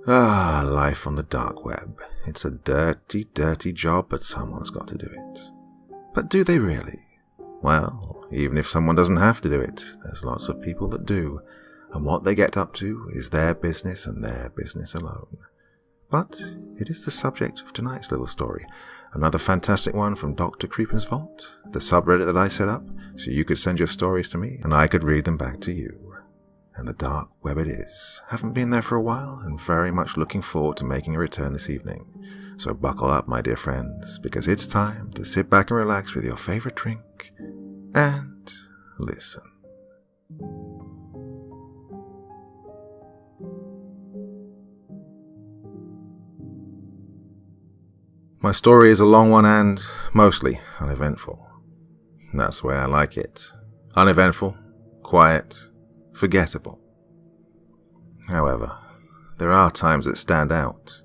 Ah, life on the dark web. It's a dirty, dirty job, but someone's got to do it. But do they really? Well, even if someone doesn't have to do it, there's lots of people that do, and what they get up to is their business and their business alone. But it is the subject of tonight's little story, another fantastic one from Dr. Creepen's Vault, the subreddit that I set up so you could send your stories to me and I could read them back to you. And the dark web it is. Haven't been there for a while and very much looking forward to making a return this evening. So buckle up, my dear friends, because it's time to sit back and relax with your favorite drink and listen. My story is a long one and mostly uneventful. That's the way I like it. Uneventful, quiet, forgettable. However, there are times that stand out,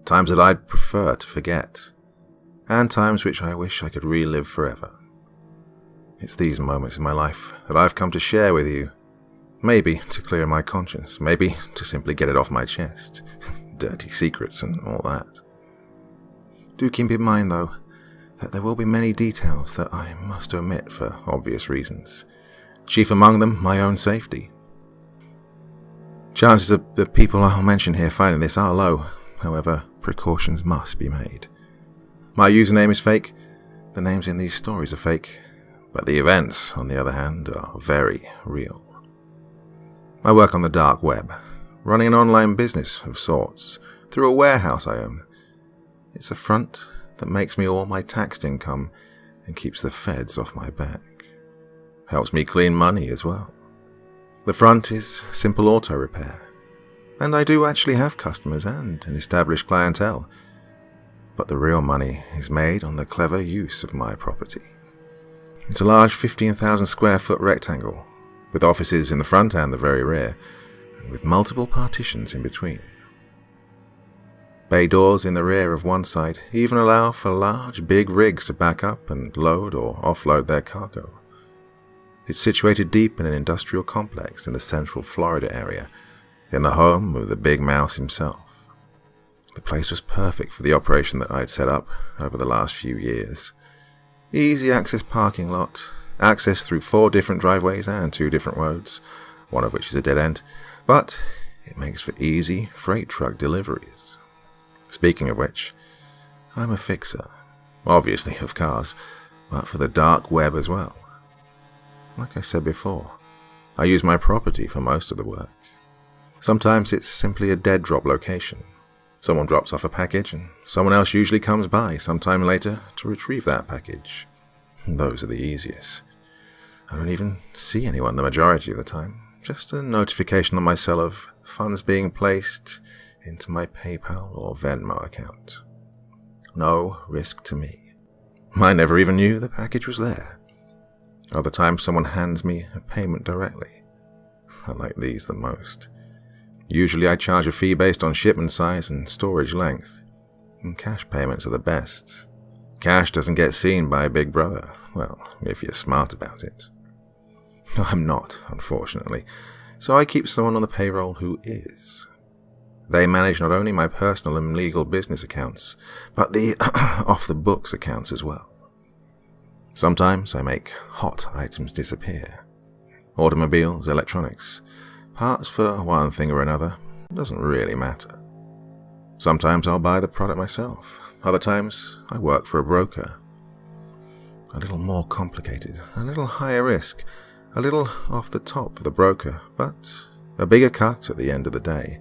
times that I'd prefer to forget, and times which I wish I could relive forever. It's these moments in my life that I've come to share with you, maybe to clear my conscience, maybe to simply get it off my chest, dirty secrets and all that. Do keep in mind, though, that there will be many details that I must omit for obvious reasons. Chief among them, my own safety. Chances of the people I'll mention here finding this are low, however, precautions must be made. My username is fake, the names in these stories are fake, but the events, on the other hand, are very real. I work on the dark web, running an online business of sorts, through a warehouse I own. It's a front that makes me all my taxed income and keeps the feds off my back. Helps me clean money as well. The front is simple auto repair, and I do actually have customers and an established clientele, but the real money is made on the clever use of my property. It's a large 15,000 square foot rectangle, with offices in the front and the very rear, and with multiple partitions in between. Bay doors in the rear of one side even allow for large, big rigs to back up and load or offload their cargo. It's situated deep in an industrial complex in the central Florida area, in the home of the Big Mouse himself. The place was perfect for the operation that I'd set up over the last few years. Easy access parking lot, access through 4 different driveways and 2 different roads, one of which is a dead end, but it makes for easy freight truck deliveries. Speaking of which, I'm a fixer, obviously of cars, but for the dark web as well. Like I said before, I use my property for most of the work. Sometimes it's simply a dead drop location. Someone drops off a package and someone else usually comes by sometime later to retrieve that package. Those are the easiest. I don't even see anyone the majority of the time. Just a notification on my cell of funds being placed into my PayPal or Venmo account. No risk to me. I never even knew the package was there. Other times someone hands me a payment directly. I like these the most. Usually I charge a fee based on shipment size and storage length, and cash payments are the best. Cash doesn't get seen by Big Brother, well, if you're smart about it. I'm not, unfortunately, so I keep someone on the payroll who is. They manage not only my personal and legal business accounts, but the off-the-books accounts as well. Sometimes I make hot items disappear. Automobiles, electronics, parts for one thing or another, doesn't really matter. Sometimes I'll buy the product myself. Other times I work for a broker. A little more complicated, a little higher risk, a little off the top for the broker, but a bigger cut at the end of the day.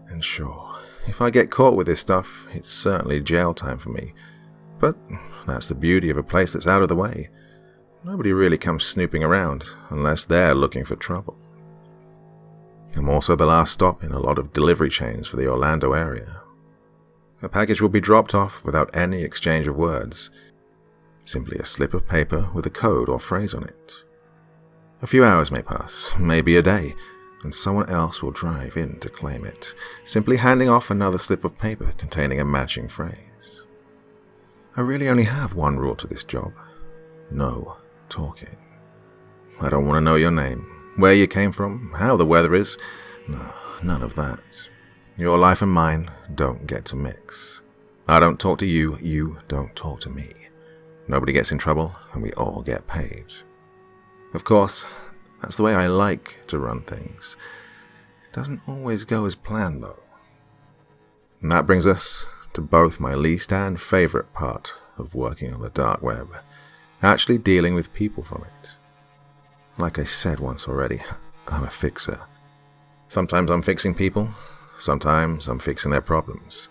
And sure, if I get caught with this stuff, it's certainly jail time for me. But that's the beauty of a place that's out of the way. Nobody really comes snooping around unless they're looking for trouble. I'm also the last stop in a lot of delivery chains for the Orlando area. A package will be dropped off without any exchange of words. Simply a slip of paper with a code or phrase on it. A few hours may pass, maybe a day, and someone else will drive in to claim it, simply handing off another slip of paper containing a matching phrase. I really only have one rule to this job. No talking. I don't want to know your name, where you came from, how the weather is. No, none of that. Your life and mine don't get to mix. I don't talk to you, you don't talk to me. Nobody gets in trouble, and we all get paid. Of course, that's the way I like to run things. It doesn't always go as planned, though. And that brings us to both my least and favorite part of working on the dark web, actually dealing with people from it. Like I said once already, I'm a fixer. Sometimes I'm fixing people, sometimes I'm fixing their problems.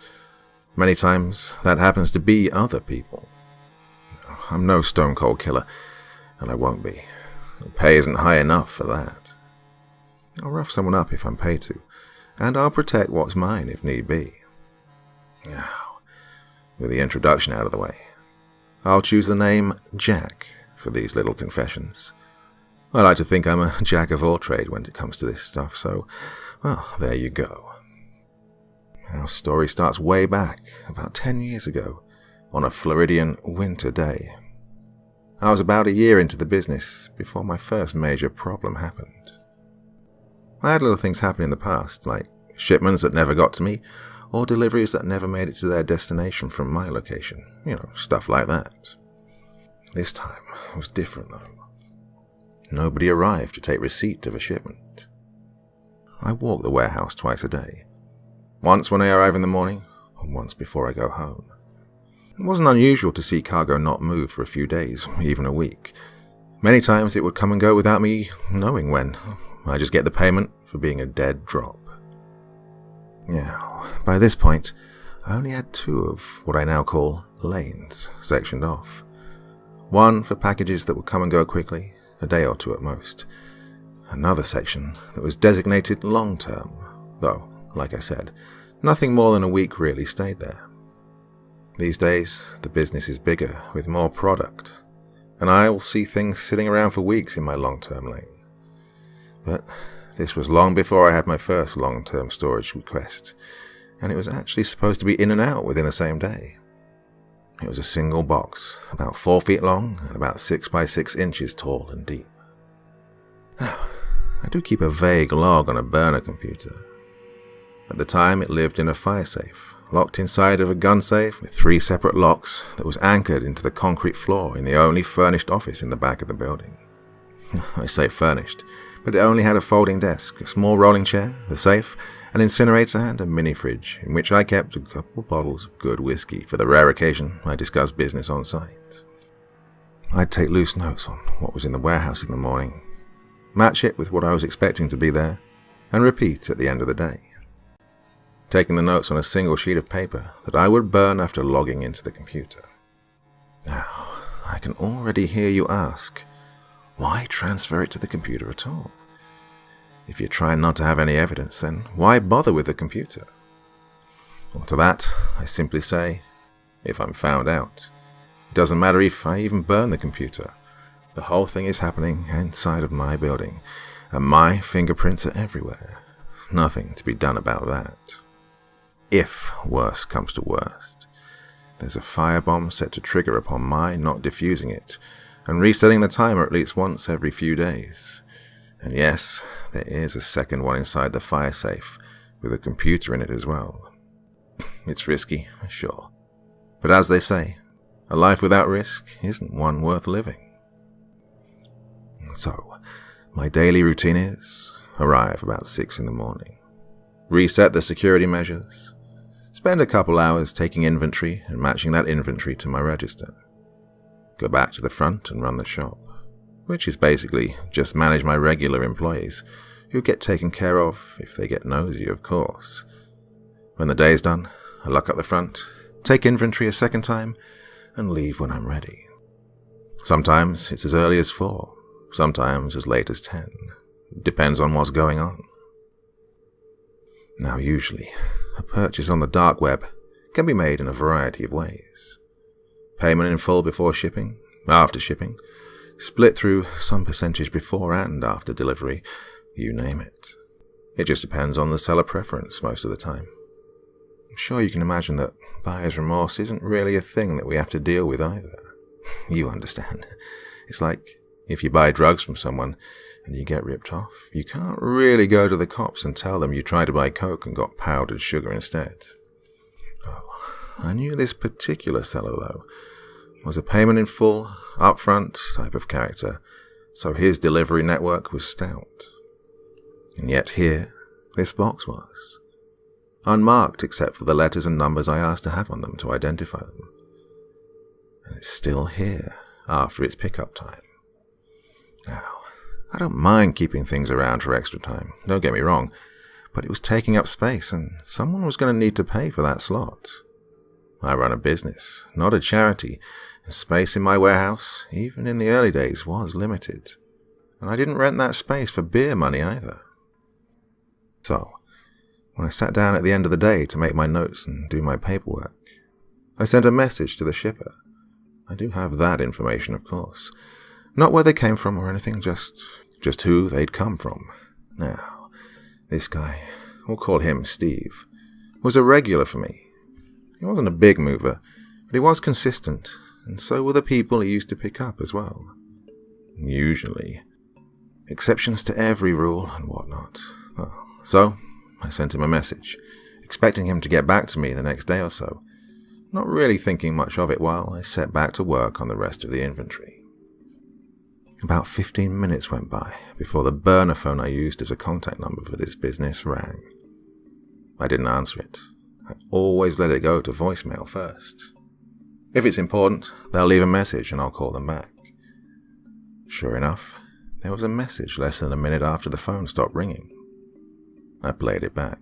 Many times that happens to be other people. I'm no stone cold killer, and I won't be. The pay isn't high enough for that. I'll rough someone up if I'm paid to, and I'll protect what's mine if need be. Now, with the introduction out of the way, I'll choose the name Jack for these little confessions. I like to think I'm a jack of all trade when it comes to this stuff, so, well, there you go. Our story starts way back, about 10 years ago, on a Floridian winter day. I was about a year into the business before my first major problem happened. I had little things happen in the past, like shipments that never got to me, or deliveries that never made it to their destination from my location. Stuff like that. This time was different, though. Nobody arrived to take receipt of a shipment. I walk the warehouse twice a day. Once when I arrive in the morning, and once before I go home. It wasn't unusual to see cargo not move for a few days, even a week. Many times it would come and go without me knowing when. I just get the payment for being a dead drop. Now, by this point, I only had 2 of what I now call lanes sectioned off. One for packages that would come and go quickly, a day or 2 at most. Another section that was designated long-term, though, like I said, nothing more than a week really stayed there. These days, the business is bigger, with more product, and I will see things sitting around for weeks in my long-term lane. But this was long before I had my first long-term storage request, and it was actually supposed to be in and out within the same day. It was a single box, about 4 feet long and about 6 by 6 inches tall and deep. Now, I do keep a vague log on a burner computer. At the time, it lived in a fire safe, locked inside of a gun safe with 3 separate locks that was anchored into the concrete floor in the only furnished office in the back of the building. I say furnished, but it only had a folding desk, a small rolling chair, a safe, an incinerator, and a mini fridge in which I kept a couple bottles of good whiskey for the rare occasion I discussed business on site. I'd take loose notes on what was in the warehouse in the morning, match it with what I was expecting to be there, and repeat at the end of the day. Taking the notes on a single sheet of paper that I would burn after logging into the computer. Now, I can already hear you ask, why transfer it to the computer at all? If you're trying not to have any evidence, then why bother with the computer? Well, to that, I simply say, if I'm found out, it doesn't matter if I even burn the computer. The whole thing is happening inside of my building, and my fingerprints are everywhere. Nothing to be done about that. If worst comes to worst, there's a firebomb set to trigger upon my not defusing it, and resetting the timer at least once every few days. And yes, there is a second one inside the fire safe, with a computer in it as well. It's risky, sure. But as they say, a life without risk isn't one worth living. So, my daily routine is, arrive about 6 in the morning, reset the security measures, spend a couple hours taking inventory and matching that inventory to my register, go back to the front and run the shop, which is basically just manage my regular employees, who get taken care of if they get nosy, of course. When the day's done, I lock up the front, take inventory a second time, and leave when I'm ready. Sometimes it's as early as 4, sometimes as late as 10. Depends on what's going on. Now usually, a purchase on the dark web can be made in a variety of ways. Payment in full before shipping, after shipping, split through some percentage before and after delivery, you name it. It just depends on the seller preference most of the time. I'm sure you can imagine that buyer's remorse isn't really a thing that we have to deal with either. You understand. It's like, If you buy drugs from someone and you get ripped off, you can't really go to the cops and tell them you tried to buy coke and got powdered sugar instead. Oh, I knew this particular seller, though, was a payment in full, upfront type of character, so his delivery network was stout. And yet here, this box was. Unmarked except for the letters and numbers I asked to have on them to identify them. And it's still here after its pickup time. Now, I don't mind keeping things around for extra time, don't get me wrong, but it was taking up space and someone was going to need to pay for that slot. I run a business, not a charity, and space in my warehouse, even in the early days, was limited. And I didn't rent that space for beer money either. So, when I sat down at the end of the day to make my notes and do my paperwork, I sent a message to the shipper. I do have that information, of course. Not where they came from or anything, just who they'd come from. Now, this guy, we'll call him Steve, was a regular for me. He wasn't a big mover, but he was consistent, and so were the people he used to pick up as well. Usually. Exceptions to every rule and whatnot. Well, so, I sent him a message, expecting him to get back to me the next day or so, not really thinking much of it while I set back to work on the rest of the inventory. About 15 minutes went by before the burner phone I used as a contact number for this business rang. I didn't answer it. I always let it go to voicemail first. If it's important, they'll leave a message and I'll call them back. Sure enough, there was a message less than a minute after the phone stopped ringing. I played it back.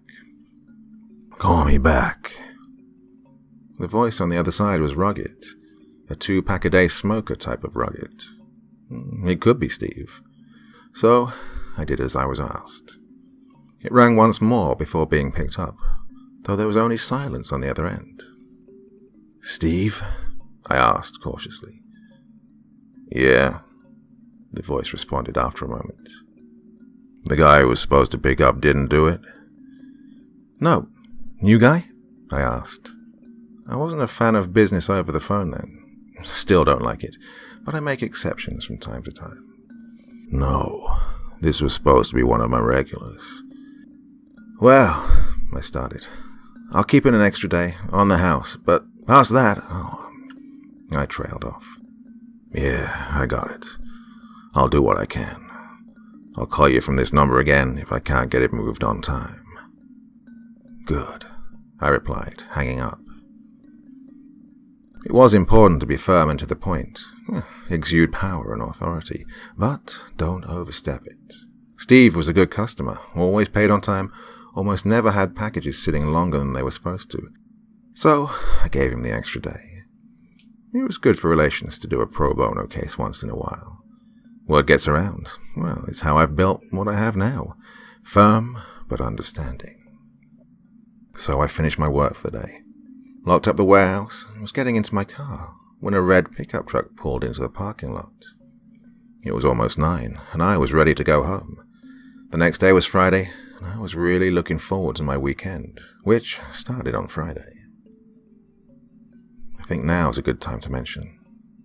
"Call me back." The voice on the other side was rugged, a 2-pack-a-day smoker type of rugged. It could be Steve. So, I did as I was asked. It rang once more before being picked up, though there was only silence on the other end. "Steve?" I asked cautiously. "Yeah," the voice responded after a moment. "The guy who was supposed to pick up didn't do it?" "No. New guy?" I asked. I wasn't a fan of business over the phone then. Still don't like it, but I make exceptions from time to time. "No, this was supposed to be one of my regulars." "Well," I started, "I'll keep in an extra day on the house, but past that..." I trailed off. "Yeah, I got it. I'll do what I can. I'll call you from this number again if I can't get it moved on time." "Good," I replied, hanging up. It was important to be firm and to the point, exude power and authority, but don't overstep it. Steve was a good customer, always paid on time, almost never had packages sitting longer than they were supposed to. So I gave him the extra day. It was good for relations to do a pro bono case once in a while. Word gets around. Well, it's how I've built what I have now. Firm, but understanding. So I finished my work for the day. Locked up the warehouse and was getting into my car when a red pickup truck pulled into the parking lot. It was almost 9, and I was ready to go home. The next day was Friday, and I was really looking forward to my weekend, which started on Friday. I think now is a good time to mention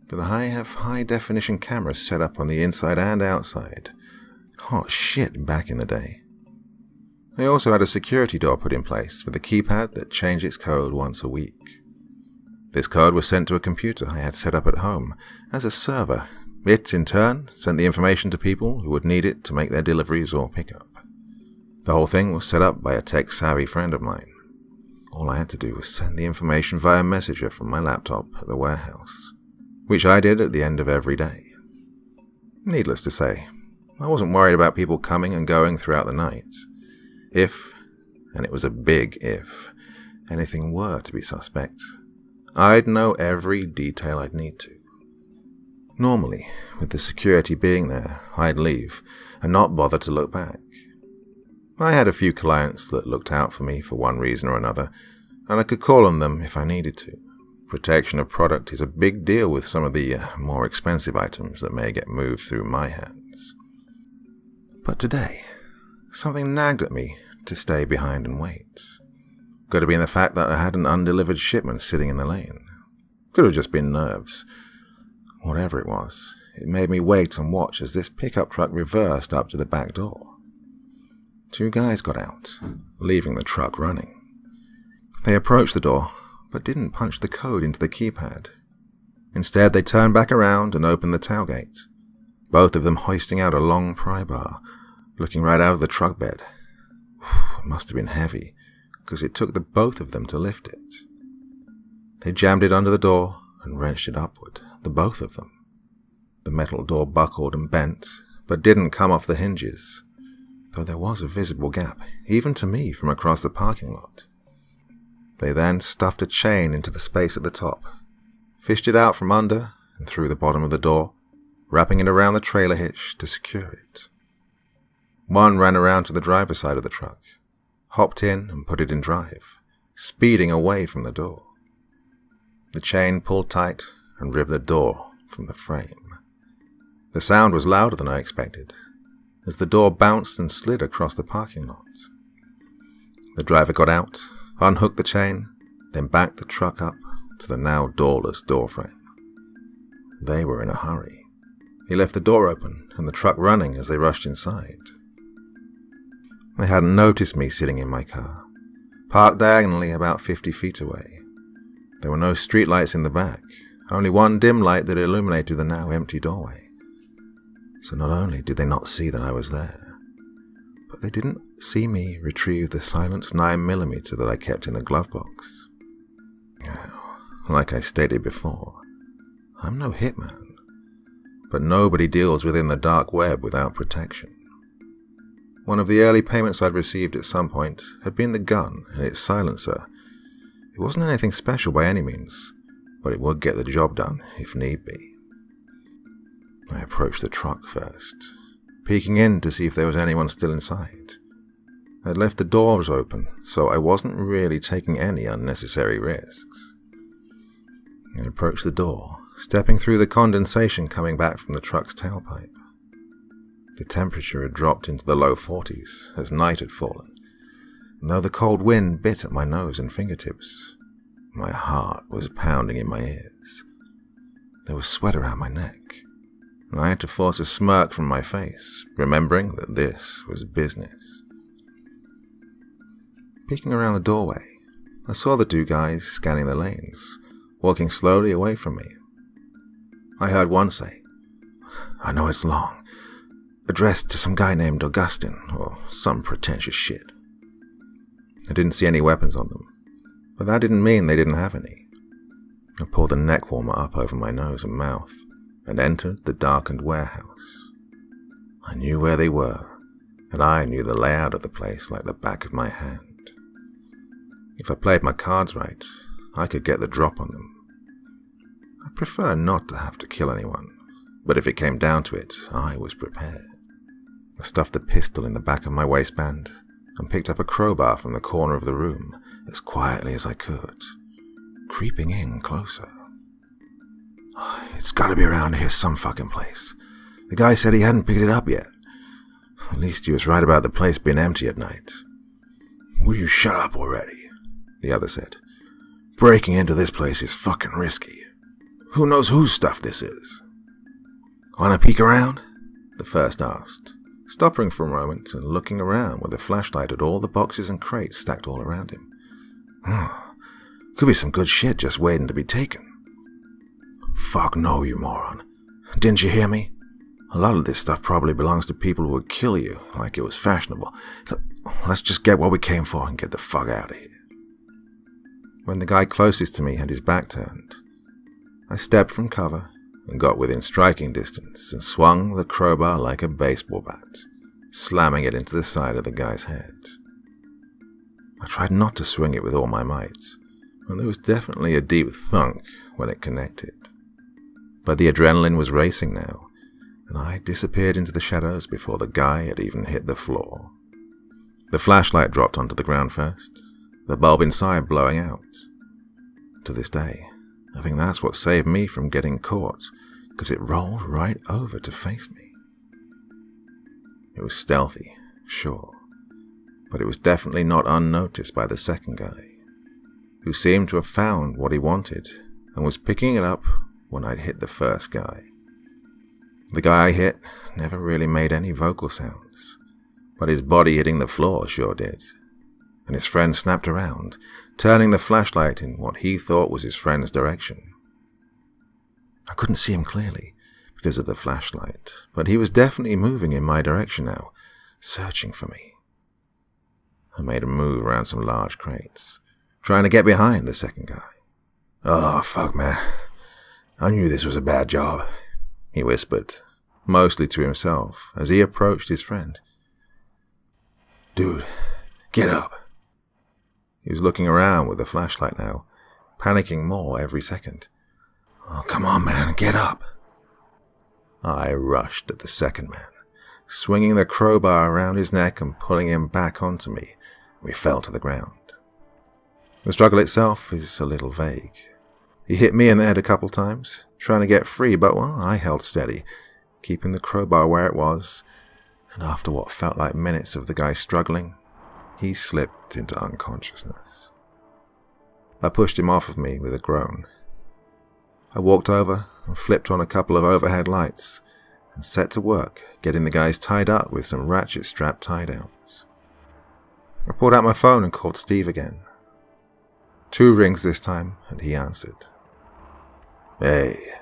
that I have high-definition cameras set up on the inside and outside. Hot shit back in the day. I also had a security door put in place with a keypad that changed its code once a week. This code was sent to a computer I had set up at home as a server. It, in turn, sent the information to people who would need it to make their deliveries or pickup. The whole thing was set up by a tech-savvy friend of mine. All I had to do was send the information via Messenger from my laptop at the warehouse, which I did at the end of every day. Needless to say, I wasn't worried about people coming and going throughout the night. If, and it was a big if, anything were to be suspect, I'd know every detail I'd need to. Normally, with the security being there, I'd leave and not bother to look back. I had a few clients that looked out for me for one reason or another, and I could call on them if I needed to. Protection of product is a big deal with some of the more expensive items that may get moved through my hands. But today, something nagged at me to stay behind and wait. Could have been the fact that I had an undelivered shipment sitting in the lane. Could have just been nerves. Whatever it was, it made me wait and watch as this pickup truck reversed up to the back door. 2 guys got out, leaving the truck running. They approached the door, but didn't punch the code into the keypad. Instead, they turned back around and opened the tailgate, both of them hoisting out a long pry bar, looking right out of the truck bed. It must have been heavy, because it took the both of them to lift it. They jammed it under the door and wrenched it upward, the both of them. The metal door buckled and bent, but didn't come off the hinges, though there was a visible gap, even to me from across the parking lot. They then stuffed a chain into the space at the top, fished it out from under and through the bottom of the door, wrapping it around the trailer hitch to secure it. One ran around to the driver's side of the truck, hopped in and put it in drive, speeding away from the door. The chain pulled tight and ripped the door from the frame. The sound was louder than I expected, as the door bounced and slid across the parking lot. The driver got out, unhooked the chain, then backed the truck up to the now doorless doorframe. They were in a hurry. He left the door open and the truck running as they rushed inside. They hadn't noticed me sitting in my car, parked diagonally about 50 feet away. There were no streetlights in the back, only one dim light that illuminated the now empty doorway. So not only did they not see that I was there, but they didn't see me retrieve the silenced 9mm that I kept in the glove box. Now, like I stated before, I'm no hitman, but nobody deals within the dark web without protection. One of the early payments I'd received at some point had been the gun and its silencer. It wasn't anything special by any means, but it would get the job done if need be. I approached the truck first, peeking in to see if there was anyone still inside. I'd left the doors open, so I wasn't really taking any unnecessary risks. I approached the door, stepping through the condensation coming back from the truck's tailpipe. The temperature had dropped into the low 40s as night had fallen, and though the cold wind bit at my nose and fingertips, my heart was pounding in my ears. There was sweat around my neck, and I had to force a smirk from my face, remembering that this was business. Peeking around the doorway, I saw the 2 guys scanning the lanes, walking slowly away from me. I heard one say, "I know it's long, addressed to some guy named Augustine, or some pretentious shit." I didn't see any weapons on them, but that didn't mean they didn't have any. I pulled the neck warmer up over my nose and mouth, and entered the darkened warehouse. I knew where they were, and I knew the layout of the place like the back of my hand. If I played my cards right, I could get the drop on them. I prefer not to have to kill anyone, but if it came down to it, I was prepared. I stuffed the pistol in the back of my waistband and picked up a crowbar from the corner of the room as quietly as I could, creeping in closer. "It's gotta be around here some fucking place. The guy said he hadn't picked it up yet. At least he was right about the place being empty at night." "Will you shut up already?" the other said. "Breaking into this place is fucking risky. Who knows whose stuff this is?" "Wanna peek around?" the first asked, stopping for a moment and looking around with a flashlight at all the boxes and crates stacked all around him. "Could be some good shit just waiting to be taken." "Fuck no, you moron. Didn't you hear me? A lot of this stuff probably belongs to people who would kill you like it was fashionable. Let's just get what we came for and get the fuck out of here." When the guy closest to me had his back turned, I stepped from cover and got within striking distance and swung the crowbar like a baseball bat, slamming it into the side of the guy's head. I tried not to swing it with all my might, and there was definitely a deep thunk when it connected. But the adrenaline was racing now, and I disappeared into the shadows before the guy had even hit the floor. The flashlight dropped onto the ground first, the bulb inside blowing out. To this day, I think that's what saved me from getting caught, because it rolled right over to face me. It was stealthy, sure, but it was definitely not unnoticed by the second guy, who seemed to have found what he wanted and was picking it up when I'd hit the first guy. The guy I hit never really made any vocal sounds, but his body hitting the floor sure did. And his friend snapped around, turning the flashlight in what he thought was his friend's direction. I couldn't see him clearly because of the flashlight, but he was definitely moving in my direction now, searching for me. I made a move around some large crates, trying to get behind the second guy. "Oh, fuck, man. I knew this was a bad job," he whispered, mostly to himself, as he approached his friend. "Dude, get up." He was looking around with the flashlight now, panicking more every second. "Oh, come on, man, get up." I rushed at the second man, swinging the crowbar around his neck and pulling him back onto me. We fell to the ground. The struggle itself is a little vague. He hit me in the head a couple times, trying to get free, but I held steady, keeping the crowbar where it was, and after what felt like minutes of the guy struggling, he slipped into unconsciousness. I pushed him off of me with a groan. I walked over and flipped on a couple of overhead lights and set to work getting the guys tied up with some ratchet strap tie-downs. I pulled out my phone and called Steve again. 2 rings this time, and he answered. "Hey."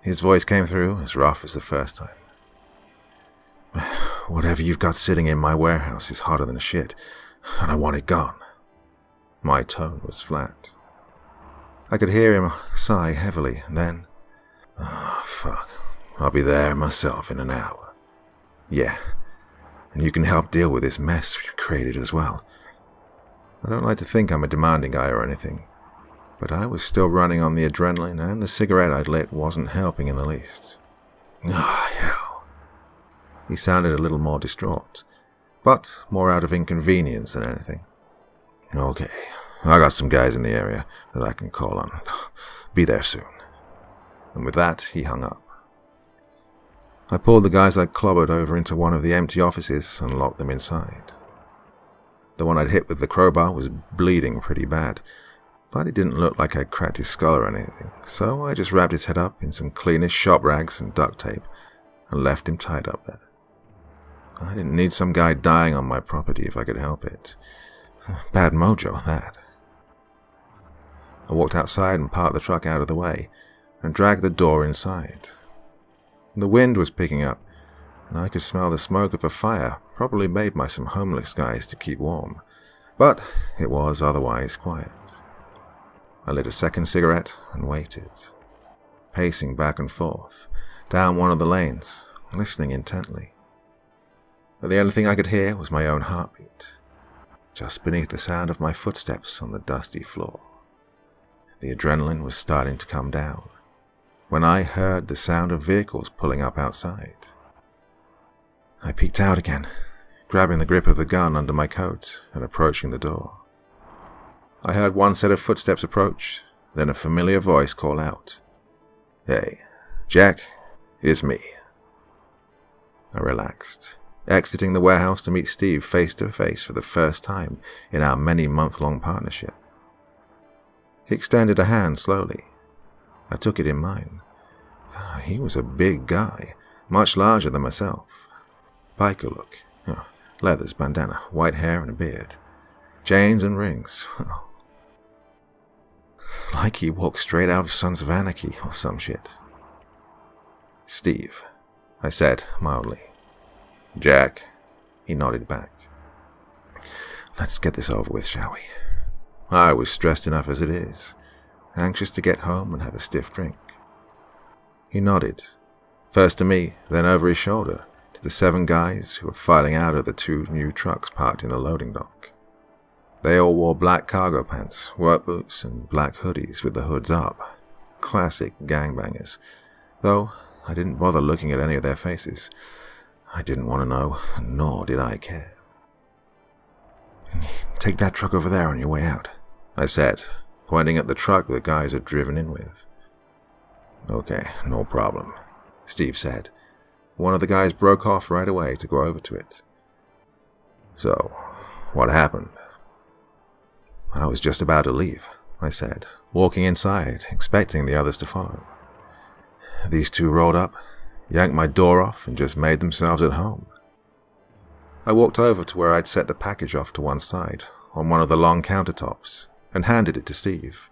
His voice came through as rough as the first time. "Whatever you've got sitting in my warehouse is hotter than shit, and I want it gone." My tone was flat. I could hear him sigh heavily, and then, "Oh, fuck. I'll be there myself in an hour." "Yeah, and you can help deal with this mess we created as well." I don't like to think I'm a demanding guy or anything, but I was still running on the adrenaline, and the cigarette I'd lit wasn't helping in the least. "Ah, hell." He sounded a little more distraught, but more out of inconvenience than anything. "Okay, I got some guys in the area that I can call on. Be there soon." And with that, he hung up. I pulled the guys I'd clobbered over into one of the empty offices and locked them inside. The one I'd hit with the crowbar was bleeding pretty bad, but it didn't look like I'd cracked his skull or anything, so I just wrapped his head up in some cleanest shop rags and duct tape and left him tied up there. I didn't need some guy dying on my property if I could help it. Bad mojo, that. I walked outside and parked the truck out of the way and dragged the door inside. The wind was picking up, and I could smell the smoke of a fire probably made by some homeless guys to keep warm, but it was otherwise quiet. I lit a second cigarette and waited, pacing back and forth down one of the lanes, listening intently. But the only thing I could hear was my own heartbeat, just beneath the sound of my footsteps on the dusty floor. The adrenaline was starting to come down when I heard the sound of vehicles pulling up outside. I peeked out again, grabbing the grip of the gun under my coat and approaching the door. I heard one set of footsteps approach, then a familiar voice call out, "Hey, Jack, it's me." I relaxed, exiting the warehouse to meet Steve face to face for the first time in our many-month-long partnership. He extended a hand slowly. I took it in mine. He was a big guy, much larger than myself. Biker look, leathers, bandana, white hair and a beard, chains and rings. Like he walked straight out of Sons of Anarchy or some shit. "Steve," I said mildly. "Jack," he nodded back. "Let's get this over with, shall we?" I was stressed enough as it is, anxious to get home and have a stiff drink. He nodded, first to me, then over his shoulder to the 7 guys who were filing out of the 2 new trucks parked in the loading dock. They all wore black cargo pants, work boots, and black hoodies with the hoods up. Classic gangbangers, though I didn't bother looking at any of their faces. I didn't want to know, nor did I care. "Take that truck over there on your way out," I said, pointing at the truck the guys had driven in with. "Okay, no problem," Steve said. One of the guys broke off right away to go over to it. "So, what happened?" "I was just about to leave," I said, walking inside, expecting the others to follow. "These 2 rolled up, yanked my door off, and just made themselves at home. I walked over to where I'd set the package off to one side, on one of the long countertops, and handed it to Steve.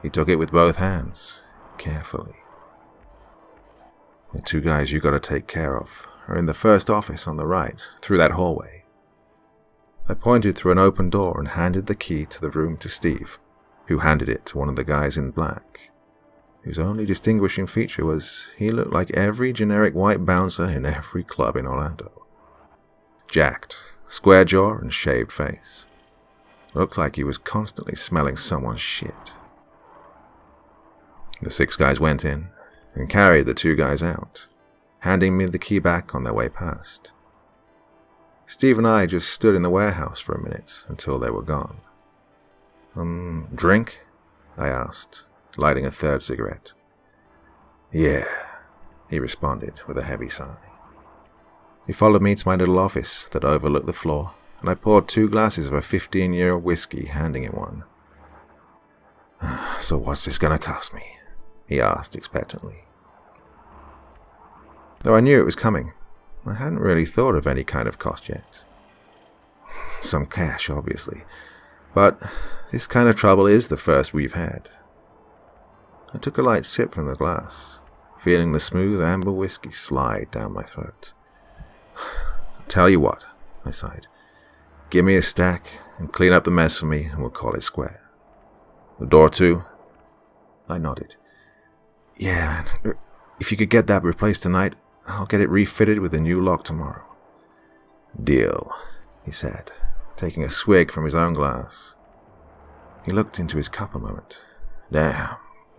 He took it with both hands, carefully. The two guys you gotta take care of are in the first office on the right, through that hallway. I pointed through an open door and handed the key to the room to Steve, who handed it to one of the guys in black, whose only distinguishing feature was he looked like every generic white bouncer in every club in Orlando. Jacked, square jaw and shaved face. Looked like he was constantly smelling someone's shit. The 6 guys went in and carried the 2 guys out, handing me the key back on their way past. Steve and I just stood in the warehouse for a minute until they were gone. Drink? I asked, lighting a third cigarette. Yeah, he responded with a heavy sigh. He followed me to my little office that overlooked the floor, and I poured 2 glasses of a 15-year whiskey, handing him one. So what's this gonna cost me? He asked expectantly. Though I knew it was coming, I hadn't really thought of any kind of cost yet. Some cash, obviously, but this kind of trouble is the first we've had. I took a light sip from the glass, feeling the smooth amber whiskey slide down my throat. Tell you what, I sighed. Give me a stack and clean up the mess for me and we'll call it square. The door too? I nodded. Yeah, man. If you could get that replaced tonight, I'll get it refitted with a new lock tomorrow. Deal, he said, taking a swig from his own glass. He looked into his cup a moment. Damn,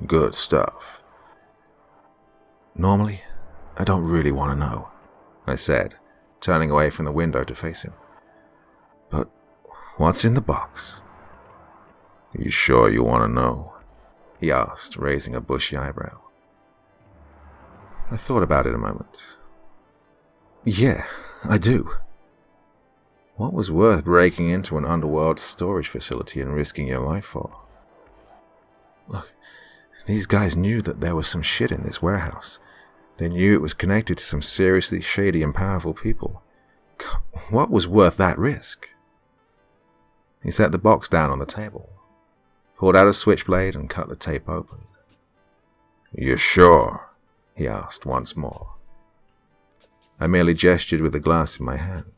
good stuff. Normally, I don't really want to know, I said, turning away from the window to face him. But what's in the box? You sure you want to know? He asked, raising a bushy eyebrow. I thought about it a moment. Yeah, I do. What was worth breaking into an underworld storage facility and risking your life for? Look, these guys knew that there was some shit in this warehouse. They knew it was connected to some seriously shady and powerful people. What was worth that risk? He set the box down on the table, pulled out a switchblade and cut the tape open. You sure? He asked once more. I merely gestured with the glass in my hand.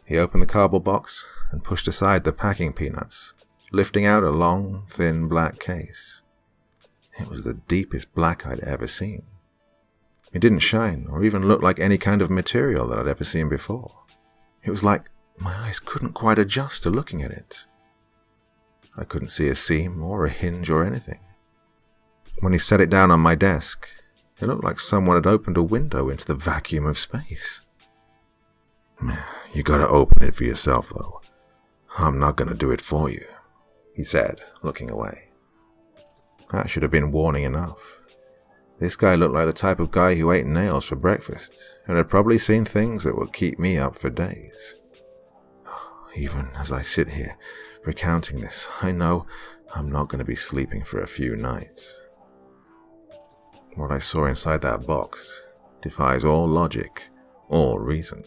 He opened the cardboard box and pushed aside the packing peanuts, lifting out a long, thin black case. It was the deepest black I'd ever seen. It didn't shine or even look like any kind of material that I'd ever seen before. It was like my eyes couldn't quite adjust to looking at it. I couldn't see a seam or a hinge or anything. When he set it down on my desk, it looked like someone had opened a window into the vacuum of space. You gotta open it for yourself, though. I'm not gonna do it for you, he said, looking away. That should have been warning enough. This guy looked like the type of guy who ate nails for breakfast, and had probably seen things that would keep me up for days. Even as I sit here, recounting this, I know I'm not going to be sleeping for a few nights. What I saw inside that box defies all logic, all reason.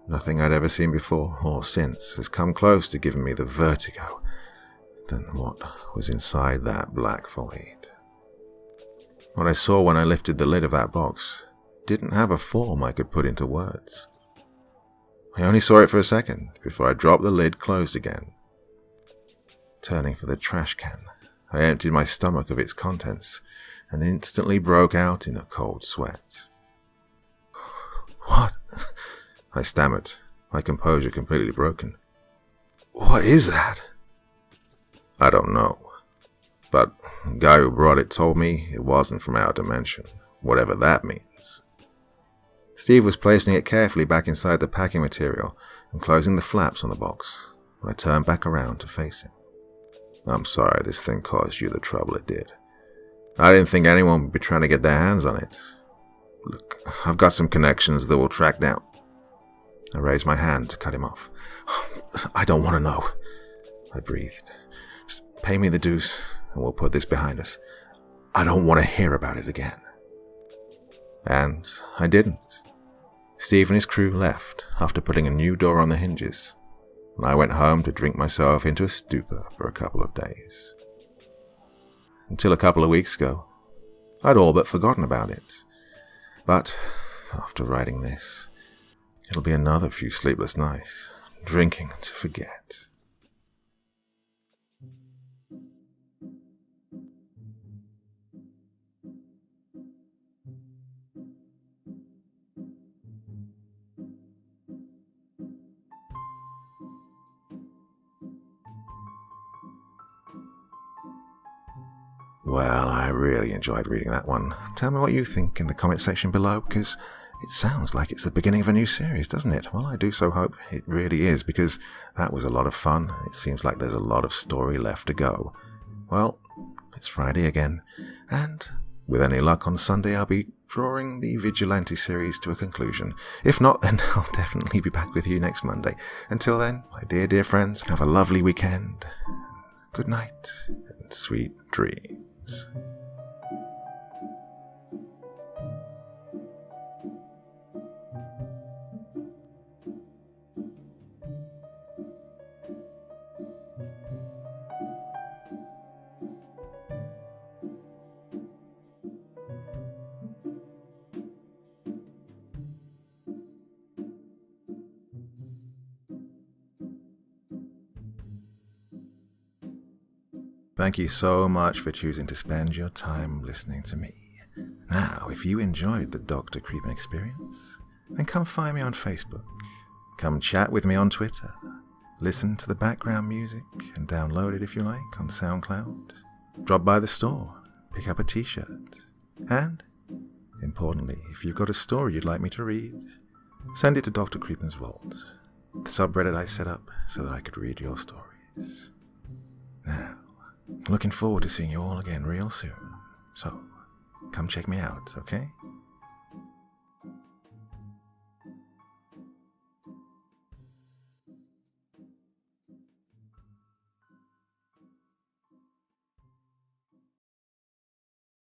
Nothing I'd ever seen before or since has come close to giving me the vertigo than what was inside that black void. What I saw when I lifted the lid of that box didn't have a form I could put into words. I only saw it for a second before I dropped the lid closed again. Turning for the trash can, I emptied my stomach of its contents and instantly broke out in a cold sweat. What? I stammered, my composure completely broken. What is that? I don't know, but the guy who brought it told me it wasn't from our dimension, whatever that means. Steve was placing it carefully back inside the packing material and closing the flaps on the box when I turned back around to face him. I'm sorry this thing caused you the trouble it did. I didn't think anyone would be trying to get their hands on it. Look, I've got some connections that will track down. I raised my hand to cut him off. I don't want to know, I breathed. Just pay me the dues and we'll put this behind us. I don't want to hear about it again. And I didn't. Steve and his crew left after putting a new door on the hinges, and I went home to drink myself into a stupor for a couple of days. Until a couple of weeks ago, I'd all but forgotten about it. But after writing this, it'll be another few sleepless nights, drinking to forget. Well, I really enjoyed reading that one. Tell me what you think in the comment section below, because it sounds like it's the beginning of a new series, doesn't it? Well, I do so hope it really is, because that was a lot of fun. It seems like there's a lot of story left to go. Well, it's Friday again, and with any luck on Sunday I'll be drawing the Vigilante series to a conclusion. If not, then I'll definitely be back with you next Monday. Until then, my dear friends, have a lovely weekend. Good night, and sweet dreams. Thank you so much for choosing to spend your time listening to me. Now, if you enjoyed the Dr. Creepen experience, then come find me on Facebook. Come chat with me on Twitter. Listen to the background music and download it if you like on SoundCloud. Drop by the store, pick up a t-shirt. And, importantly, if you've got a story you'd like me to read, send it to Dr. Creepen's Vault, the subreddit I set up so that I could read your stories. Now, looking forward to seeing you all again real soon. So, come check me out, okay?